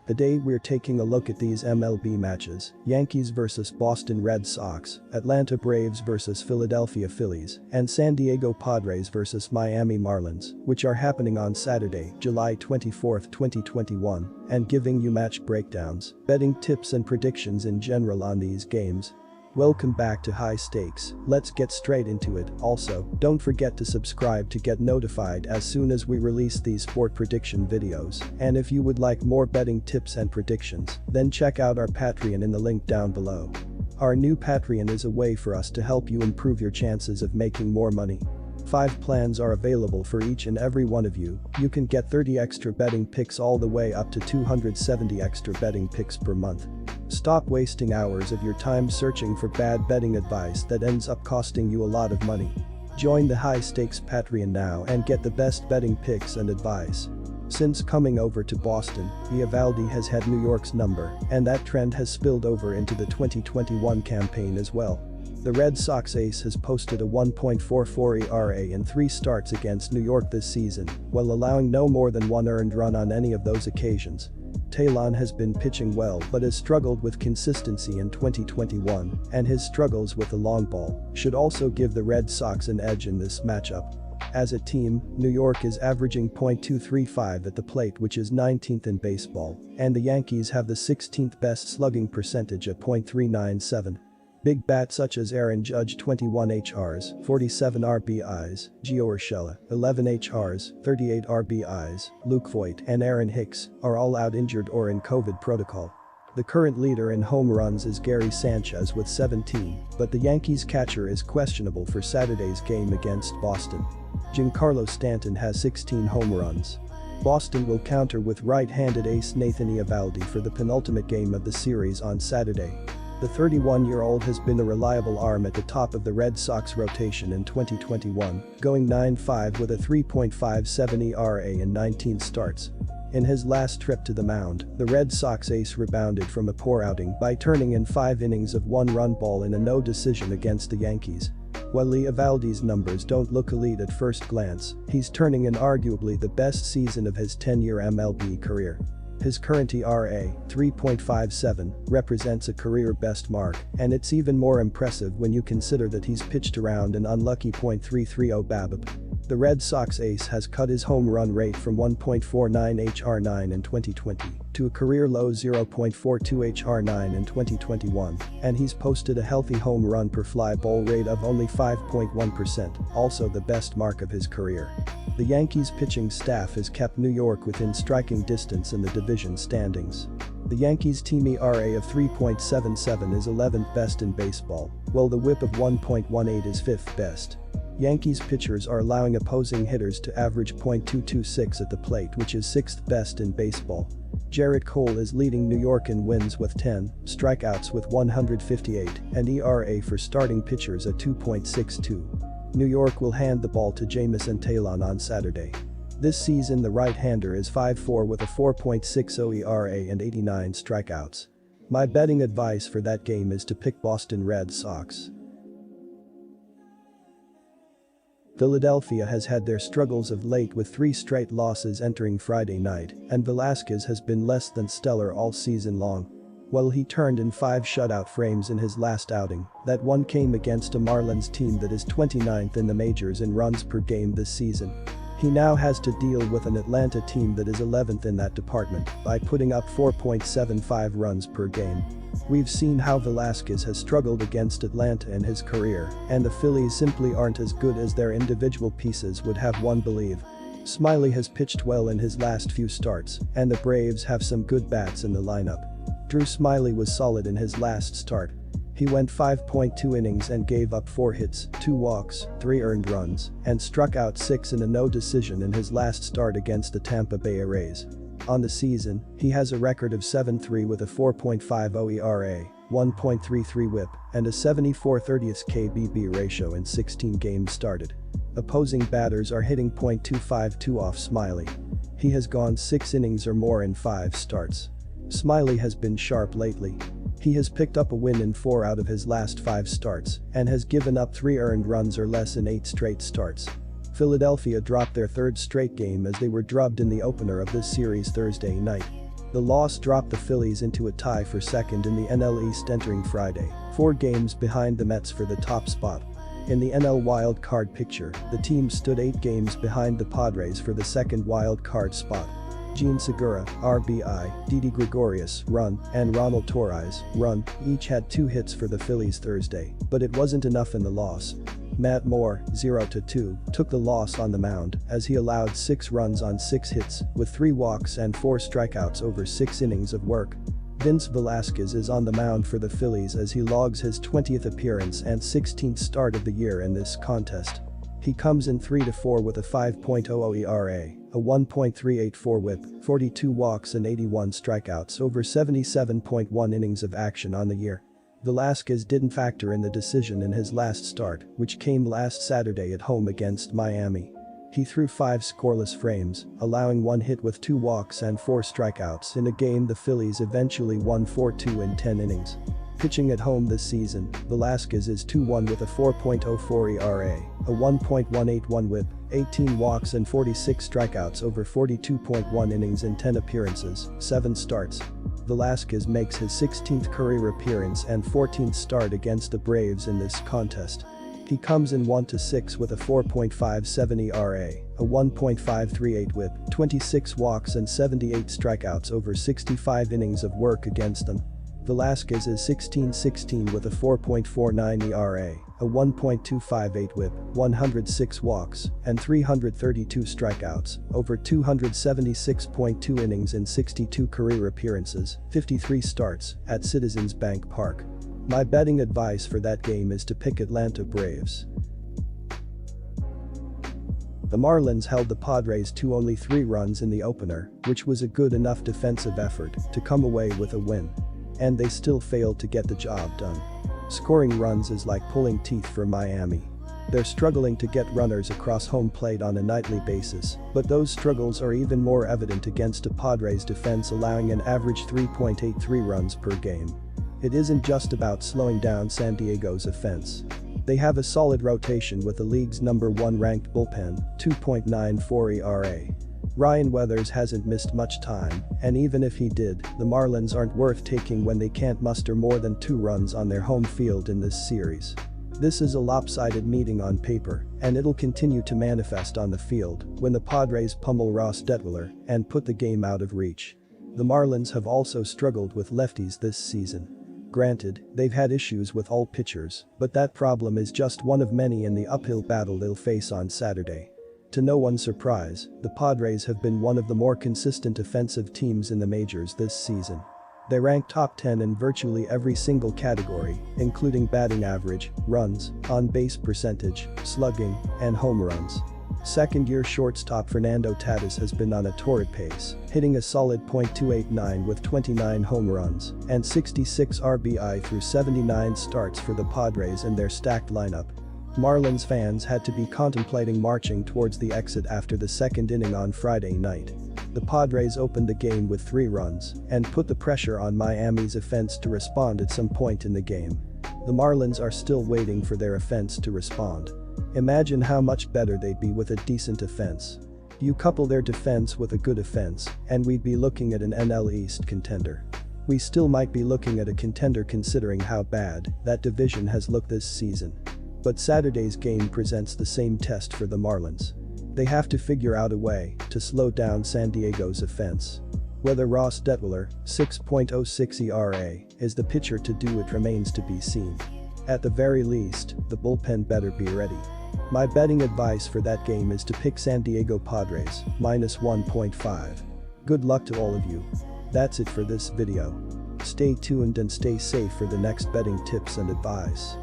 Today we're taking a look at these MLB matches: Yankees vs Boston Red Sox, Atlanta Braves vs Philadelphia Phillies, and San Diego Padres vs Miami Marlins, which are happening on Saturday, July 24, 2021, and giving you match breakdowns, betting tips and predictions in general on these games. Welcome back to High Stakes. Let's get straight into it. Also, don't forget to subscribe to get notified as soon as we release these sport prediction videos. And if you would like more betting tips and predictions, then check out our Patreon in the link down below. Our new Patreon is a way for us to help you improve your chances of making more money. 5 plans are available for each and every one of you. You can get 30 extra betting picks all the way up to 270 extra betting picks per month. Stop wasting hours of your time searching for bad betting advice that ends up costing you a lot of money. Join the High Stakes Patreon now and get the best betting picks and advice. Since coming over to Boston, Eovaldi has had New York's number, and that trend has spilled over into the 2021 campaign as well. The Red Sox ace has posted a 1.44 ERA in 3 starts against New York this season, while allowing no more than 1 earned run on any of those occasions. Talon has been pitching well but has struggled with consistency in 2021, and his struggles with the long ball should also give the Red Sox an edge in this matchup. As a team, New York is averaging .235 at the plate, which is 19th in baseball, and the Yankees have the 16th best slugging percentage at .397. Big bats such as Aaron Judge 21 HRs, 47 RBIs, Gio Urshela 11 HRs, 38 RBIs, Luke Voit and Aaron Hicks are all out injured or in COVID protocol. The current leader in home runs is Gary Sanchez with 17, but the Yankees catcher is questionable for Saturday's game against Boston. Giancarlo Stanton has 16 home runs. Boston will counter with right-handed ace Nathan Eovaldi for the penultimate game of the series on Saturday. The 31-year-old has been a reliable arm at the top of the Red Sox rotation in 2021, going 9-5 with a 3.57 ERA in 19 starts. In his last trip to the mound, the Red Sox ace rebounded from a poor outing by turning in 5 innings of 1-run ball in a no decision against the Yankees. While Eovaldi's numbers don't look elite at first glance, he's turning in arguably the best season of his 10-year MLB career. His current ERA, 3.57, represents a career best mark, and it's even more impressive when you consider that he's pitched around an unlucky .330 BABIP. The Red Sox ace has cut his home run rate from 1.49 HR9 in 2020 to a career low 0.42 HR9 in 2021, and he's posted a healthy home run per fly ball rate of only 5.1%, also the best mark of his career. The Yankees pitching staff has kept New York within striking distance in the division standings. The Yankees team ERA of 3.77 is 11th best in baseball, while the WHIP of 1.18 is 5th best. Yankees pitchers are allowing opposing hitters to average .226 at the plate, which is 6th best in baseball. Jarrett Cole is leading New York in wins with 10, strikeouts with 158, and ERA for starting pitchers at 2.62. New York will hand the ball to Jamison Talon on Saturday. This season the right-hander is 5-4 with a 4.60 ERA and 89 strikeouts. My betting advice for that game is to pick Boston Red Sox. Philadelphia has had their struggles of late with 3 straight losses entering Friday night, and Velasquez has been less than stellar all season long. While he turned in 5 shutout frames in his last outing, that one came against a Marlins team that is 29th in the majors in runs per game this season. He now has to deal with an Atlanta team that is 11th in that department by putting up 4.75 runs per game. We've seen how Velasquez has struggled against Atlanta in his career, and the Phillies simply aren't as good as their individual pieces would have one believe. Smiley has pitched well in his last few starts, and the Braves have some good bats in the lineup. Drew Smiley was solid in his last start. He went 5.2 innings and gave up 4 hits, 2 walks, 3 earned runs, and struck out 6 in a no decision in his last start against the Tampa Bay Rays. On the season, he has a record of 7-3 with a 4.50 ERA, 1.33 WHIP, and a 74/30 KBB ratio in 16 games started. Opposing batters are hitting .252 off Smiley. He has gone 6 innings or more in 5 starts. Smiley has been sharp lately. He has picked up a win in 4 out of his last 5 starts and has given up 3 earned runs or less in 8 straight starts. Philadelphia dropped their 3rd straight game as they were drubbed in the opener of this series Thursday night. The loss dropped the Phillies into a tie for second in the NL East entering Friday, 4 games behind the Mets for the top spot. In the NL wild card picture, the team stood 8 games behind the Padres for the second wild card spot. Jean Segura, RBI, Didi Gregorius, run, and Ronald Torres, run, each had 2 hits for the Phillies Thursday, but it wasn't enough in the loss. Matt Moore, 0-2, took the loss on the mound as he allowed 6 runs on 6 hits, with 3 walks and 4 strikeouts over 6 innings of work. Vince Velasquez is on the mound for the Phillies as he logs his 20th appearance and 16th start of the year in this contest. He comes in 3-4 with a 5.00 ERA, a 1.384 WHIP, 42 walks and 81 strikeouts over 77.1 innings of action on the year. Velasquez didn't factor in the decision in his last start, which came last Saturday at home against Miami. He threw 5 scoreless frames, allowing 1 hit with 2 walks and 4 strikeouts in a game the Phillies eventually won 4-2 in 10 innings. Pitching at home this season, Velasquez is 2-1 with a 4.04 ERA, a 1.181 WHIP, 18 walks and 46 strikeouts over 42.1 innings in 10 appearances, 7 starts. Velasquez makes his 16th career appearance and 14th start against the Braves in this contest. He comes in 1-6 with a 4.57 ERA, a 1.538 WHIP, 26 walks and 78 strikeouts over 65 innings of work against them. Velasquez is 16-16 with a 4.49 ERA, a 1.258 WHIP, 106 walks, and 332 strikeouts over 276.2 innings in 62 career appearances, 53 starts, at Citizens Bank Park. My betting advice for that game is to pick Atlanta Braves. The Marlins held the Padres to only 3 runs in the opener, which was a good enough defensive effort to come away with a win. And they still failed to get the job done. Scoring runs is like pulling teeth for Miami. They're struggling to get runners across home plate on a nightly basis, but those struggles are even more evident against a Padres defense allowing an average 3.83 runs per game. It isn't just about slowing down San Diego's offense. They have a solid rotation with the league's number 1 ranked bullpen, 2.94 ERA. Ryan Weathers hasn't missed much time, and even if he did, the Marlins aren't worth taking when they can't muster more than 2 runs on their home field in this series. This is a lopsided meeting on paper, and it'll continue to manifest on the field when the Padres pummel Ross Detwiler and put the game out of reach. The Marlins have also struggled with lefties this season. Granted, they've had issues with all pitchers, but that problem is just one of many in the uphill battle they'll face on Saturday. To no one's surprise, the Padres have been one of the more consistent offensive teams in the majors this season. They rank top 10 in virtually every single category, including batting average, runs, on-base percentage, slugging, and home runs. Second-year shortstop Fernando Tatis has been on a torrid pace, hitting a solid .289 with 29 home runs and 66 RBI through 79 starts for the Padres in their stacked lineup. Marlins fans had to be contemplating marching towards the exit after the second inning on Friday night. The Padres opened the game with 3 runs and put the pressure on Miami's offense to respond at some point in the game. The Marlins are still waiting for their offense to respond. Imagine how much better they'd be with a decent offense. You couple their defense with a good offense, and we'd be looking at an NL East contender. We still might be looking at a contender considering how bad that division has looked this season. But Saturday's game presents the same test for the Marlins. They have to figure out a way to slow down San Diego's offense. Whether Ross Detwiler, 6.06 ERA, is the pitcher to do it remains to be seen. At the very least, the bullpen better be ready. My betting advice for that game is to pick San Diego Padres, -1.5. Good luck to all of you. That's it for this video. Stay tuned and stay safe for the next betting tips and advice.